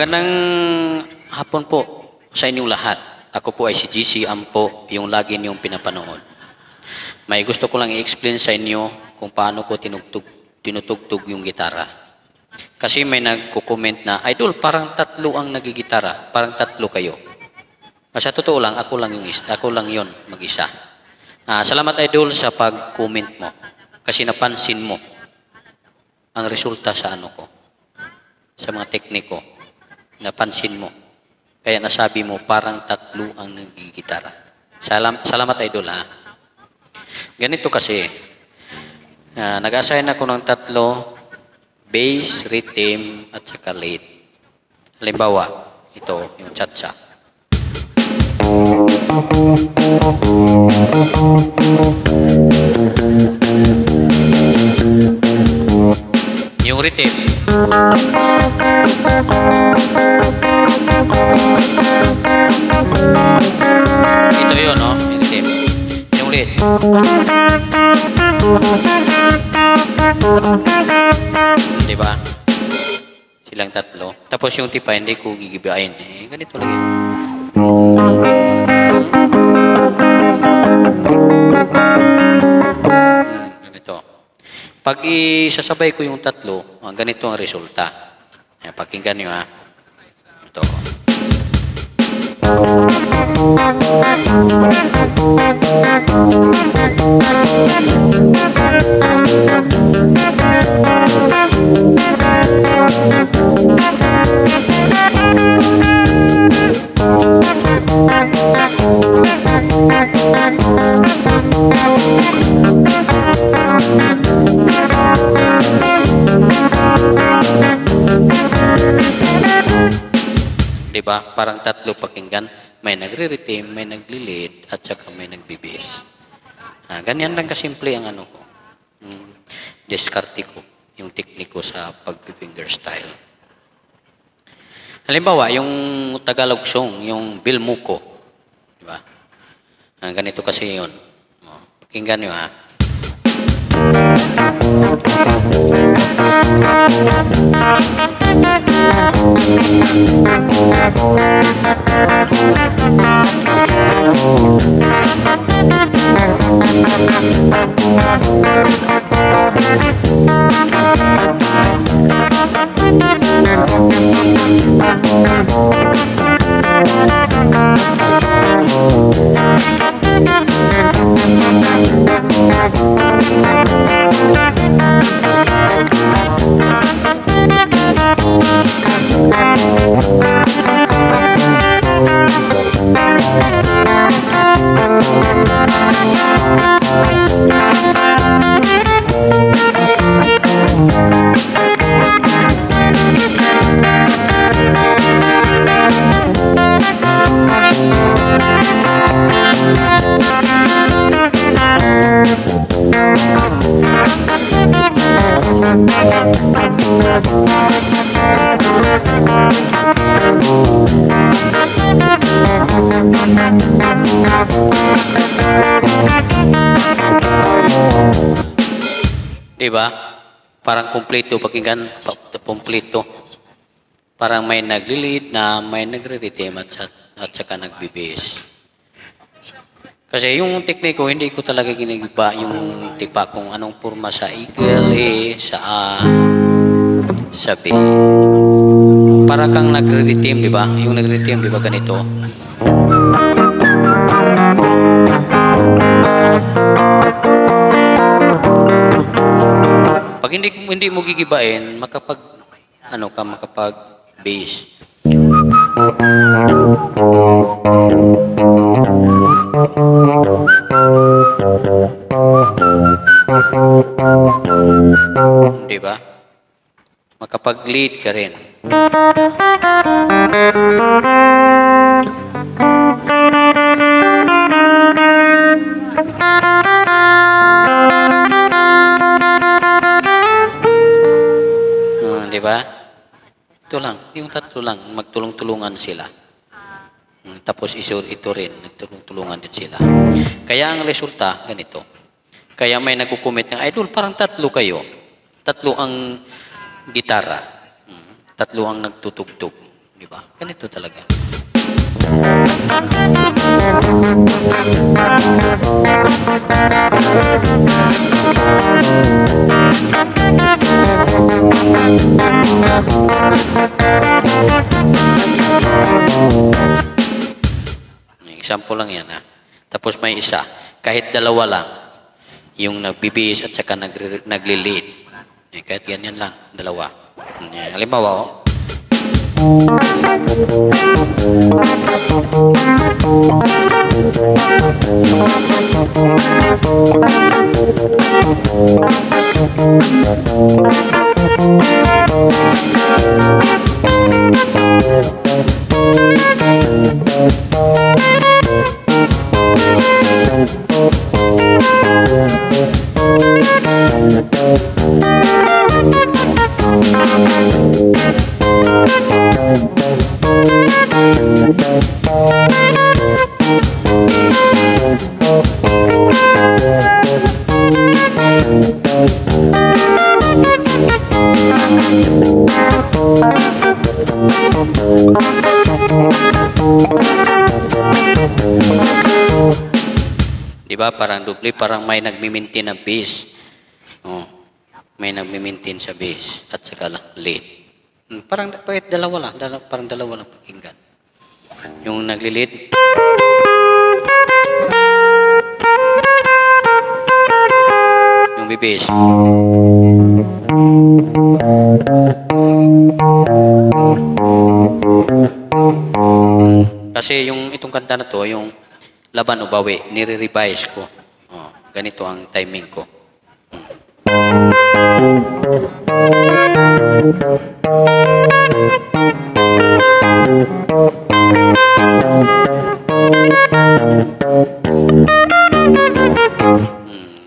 Magandang hapon po sa inyong lahat. Ako po ay si GC Ampo, yung lagi niyong pinapanood. May gusto ko lang i-explain sa inyo kung paano ko tinutugtog yung gitara. Kasi may nagko-comment na, Idol, parang tatlo ang nagigitara, parang tatlo kayo. Sa totoo lang, ako lang yon mag-isa. Salamat Idol sa pag-comment mo. Kasi napansin mo ang resulta sa ano ko, sa mga tekniko. Napansin mo. Kaya nasabi mo, parang tatlo ang nagigitara. Salamat Idol ha. Ganito kasi, nag-assign ako ng tatlo, bass, rhythm, at saka lead. Halimbawa, ito, yung cha-cha. Yung rhythm. Ito yun, no? Yung rhythm. Yung lead. Diba? Silang tatlo. Tapos yung tipa, hindi ko gigibain. Ganito lagi. Ganito. Pag isasabay ko yung tatlo, ganito ang resulta. Pakinggan nyo ha. Ito. Diba? Parang tatlo pakinggan. May nagre-rhythm, may nagli-lead, at saka may nagbi-bass. Ganyan lang kasimple ang ano ko. Diskarte ko, yung tekniko sa pag-finger style. Halimbawa, yung Tagalog song, yung Bilmuko. Diba? Ganito kasi yun. Pakinggan nyo ha. Diba? Parang kumpleto, pakinggan, kumpleto. Parang may nagli-lead na may nagre-rhythm at saka nagbi-bass. Kasi yung tekniko, hindi ko talaga ginigiba yung tipa kung anong forma sa eagle, sa A, sa B. Para kang nagre-rhythm, diba? Yung nagre-rhythm, diba ganito? Pag hindi mo gigibain, makapag bass. Diba? Makapag-lead ka rin. Diba? Ito lang, yung tatlo lang, magtulong-tulungan sila. Tapos ito rin, nagtulong-tulungan din sila. Kaya ang resulta, ganito. Kaya may nagkukomment ng, Idol, parang tatlo kayo. Tatlo ang gitara. Tatlo ang nagtutugtog. Di ba? Ganito talaga. Example lang yan, ha? Tapos may isa, kahit dalawa lang, yung nagbibihis at saka nagli-lead. Kahit ganyan lang, dalawa. Halimbawa, oh. Diba? Parang duple, parang may nagmi-maintain na base. Oh, may nagmi-maintain sa base at saka lead. Parang kahit dalawa lang, parang dalawa lang pakinggan. Yung nagli-lead. Yung bibis. Kasi yung itong kanta na to, yung Laban o Bawi, nire-revise ko. Oh, ganito ang timing ko.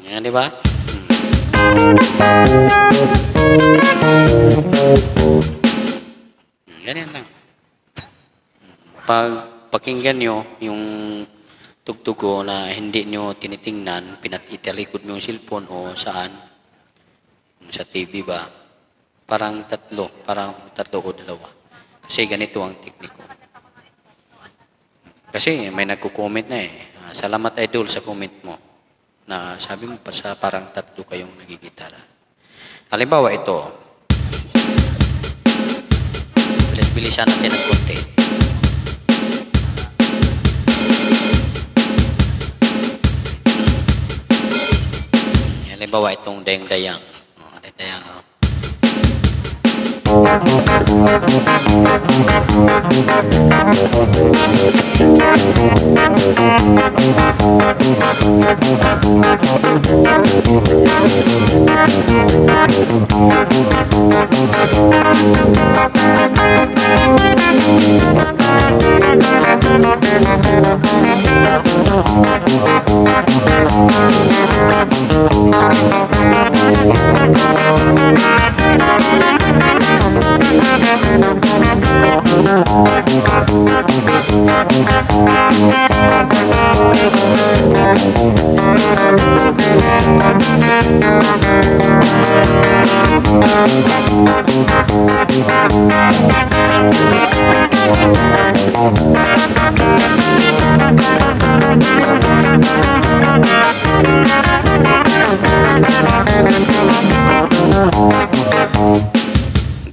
Yan, di ba? Ganyan lang. Pag pakinggan nyo yung tugtog ko na hindi nyo tinitingnan, pinatitalikod mo yung cellphone o saan, sa TV ba, parang tatlo o dalawa. Kasi ganito ang tekniko. Kasi may nagko-comment na salamat idol sa comment mo na sabi mo pa sa parang tatlo kayong nagigitara. Halimbawa ito, bilis-bilisan natin ng konti. Halimbawa itong dayang-dayang. Dayang, oh.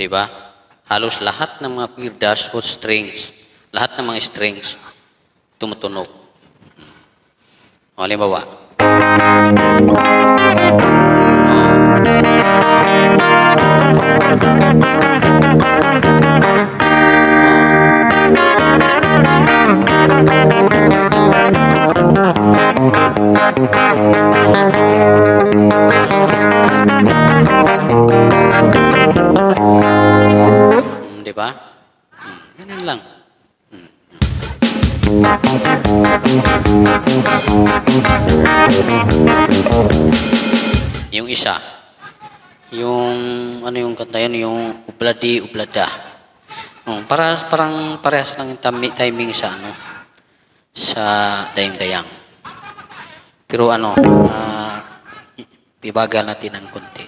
Diba? Halos lahat ng mga quirdas o strings, lahat ng mga strings tumutunog. O, halimbawa. Diba? Ganun lang. Yung isa, yung ano yung kanta yan, yung ubladi ublada. Parang parehas lang yung timing sa ano, sa dayang-dayang. Pero ano, ibagal natin ng konti.